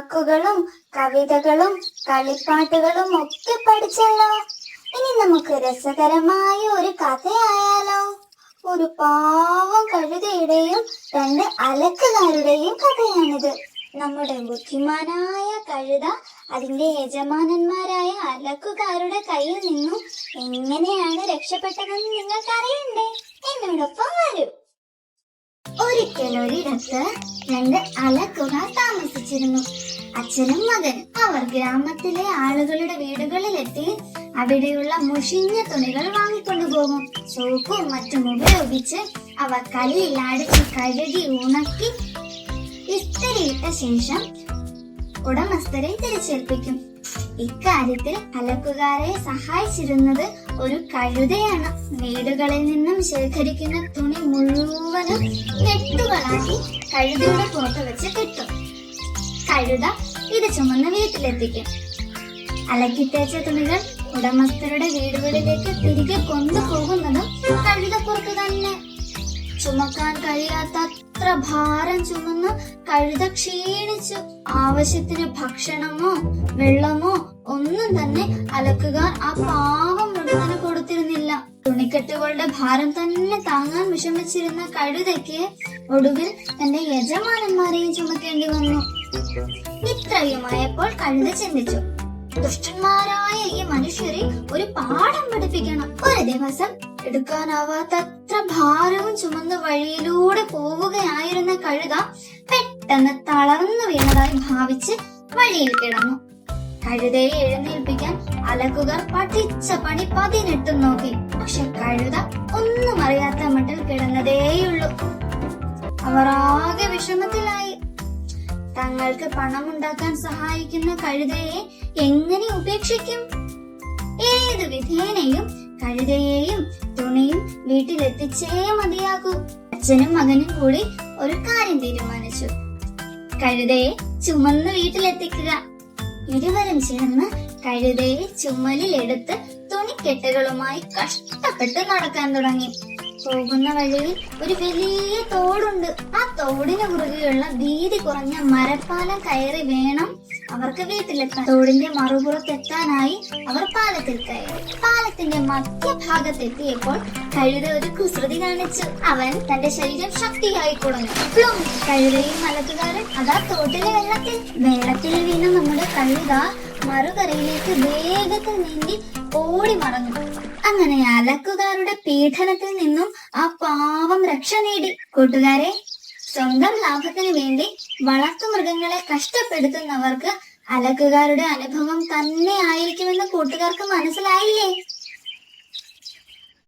വാക്കുകളും കവിതകളും കളിപ്പാട്ടുകളും ഒക്കെ പഠിച്ചല്ലോ. ഇനി നമുക്ക് രസകരമായ ഒരു കഥയായാലോ. ഒരു പാവം കഴുതയുടെയും രണ്ട് അലക്കുകാരുടെയും കഥയാണിത്. നമ്മുടെ ബുദ്ധിമാനായ കഴുത അതിന്റെ യജമാനന്മാരായ അലക്കുകാരുടെ കയ്യിൽ നിന്നും എങ്ങനെയാണ് രക്ഷപ്പെട്ടതെന്ന് നിങ്ങൾക്കറിയണ്ടേ? എന്നോടൊപ്പം വരൂ. ഒരിക്കലൊരിടത്ത് രണ്ട് അലക്കുകാർ താമസിച്ചിരുന്നു. അച്ഛനും മകനും. അവർ ഗ്രാമത്തിലെ ആളുകളുടെ വീടുകളിലെത്തി അവിടെയുള്ള മുഷിഞ്ഞ തുണികൾ വാങ്ങിക്കൊണ്ടുപോകും. സോപ്പും മറ്റും ഉപയോഗിച്ച് അവ കല്ലിൽ അടിച്ച് കഴുകി ഉണക്കി ഇസ്തിരിയിട്ട ശേഷം ഉടമസ്ഥരെ തിരിച്ചേൽപ്പിക്കും. ഇക്കാര്യത്തിൽ അലക്കുകാരെ സഹായിച്ചിരുന്നത് ഒരു കഴുതയാണ്. വീടുകളിൽ നിന്നും ശേഖരിക്കുന്ന തുണി മുഴുവനും കെട്ടുകളാക്കി കഴുതയുടെ പുറത്ത് വെച്ച് കെട്ടും. കഴുത ഇത് ചുമന്ന് വീട്ടിലെത്തിക്കും. അലക്കിത്തേച്ച തുണികൾ ഉടമസ്ഥരുടെ വീടുകളിലേക്ക് തിരികെ കൊണ്ടുപോകുന്നതും കഴുതപ്പുറത്ത് തന്നെ. ചുമക്കാൻ കഴിയാത്തത്ര ഭാരം ചുമന്ന് കഴുത ക്ഷീണിച്ചു. ആവശ്യത്തിന് ഭക്ഷണമോ വെള്ളമോ ഒന്നും തന്നെ അലക്കുകാർ ആ പാവം മൃഗത്തിന് കൊടുത്തിരുന്നില്ല. തുണിക്കെട്ടുകളുടെ ഭാരം തന്നെ താങ്ങാൻ വിഷമിച്ചിരുന്ന കഴുതയ്ക്ക് ഒടുവിൽ തന്റെ യജമാനന്മാരെയും ചുമക്കേണ്ടി വന്നു. ഇത്രയുമായപ്പോൾ കഴുത ചിന്തിച്ചു, ദുഷ്ടന്മാരായ ഈ മനുഷ്യരെ ഒരു പാഠം പഠിപ്പിക്കണം. ഒരു ദിവസം എടുക്കാനാവാത്തത്ര ഭാരവും ചുമന്ന് വഴിയിലൂടെ പോവുകയായിരുന്ന കഴുത പെട്ടെന്ന് തളർന്നു വീണതായി ഭാവിച്ച് വഴിയിൽ കിടന്നു. കഴുതയെ എഴുന്നേൽപ്പിക്കാൻ അലക്കുകാർ പഠിച്ച പണി 18 നോക്കി. പക്ഷെ കഴുത ഒന്നും അറിയാത്ത മട്ടിൽ കിടന്നതേയുള്ളൂ. അവർ ആകെ വിഷമത്തിലായി. തങ്ങൾക്ക് പണമുണ്ടാക്കാൻ സഹായിക്കുന്ന കഴുതയെ എങ്ങനെ ഉപേക്ഷിക്കും? ഏതു വിധേനയും കഴുതയെയും തുണിയും വീട്ടിലെത്തിച്ചേ മതിയാകൂ. അച്ഛനും മകനും കൂടി ഒരു കാര്യം തീരുമാനിച്ചു. കഴുതയെ ചുമന്ന് വീട്ടിലെത്തിക്കുക. ഇരുവരും ചേർന്ന് കഴുതയെ ചുമലിലെടുത്ത് തുണിക്കെട്ടുകളുമായി കഷ്ടപ്പെട്ട് നടക്കാൻ തുടങ്ങി. പോകുന്ന വഴിയിൽ ഒരു വലിയ തോടുണ്ട്. ആ തോടിന് കുറുകെയുള്ള വീതി കുറഞ്ഞ മരപ്പാലം കയറി വേണം അവർക്ക് വീട്ടിലെത്താൻ. തോടിന്റെ മറുപുറത്തെത്താനായി അവർ പാലത്തിൽ കയറി. പാലത്തിന്റെ മധ്യഭാഗത്തെത്തിയപ്പോൾ കഴുത ഒരു കുസൃതി കാണിച്ചു. അവൻ തന്റെ ശരീരം ശക്തിയായി കുടഞ്ഞു. കഴുതയും അലക്കുകാരൻ അതാ തോട്ടിലെ വെള്ളത്തിൽ വീണ നമ്മുടെ കഴുത മറുകരയിലേക്ക് വേഗത്തിൽ നീന്തി ഓടി മറന്നു. അങ്ങനെ അലക്കുകാരുടെ പീഡനത്തിൽ നിന്നും ആ പാവം രക്ഷ നേടി. കൂട്ടുകാരെ, സ്വന്തം ലാഭത്തിന് വേണ്ടി വളർത്തുമൃഗങ്ങളെ കഷ്ടപ്പെടുത്തുന്നവർക്ക് അലക്കുകാരുടെ അനുഭവം തന്നെ ആയിരിക്കുമെന്ന് കൂട്ടുകാർക്ക് മനസ്സിലായില്ലേ?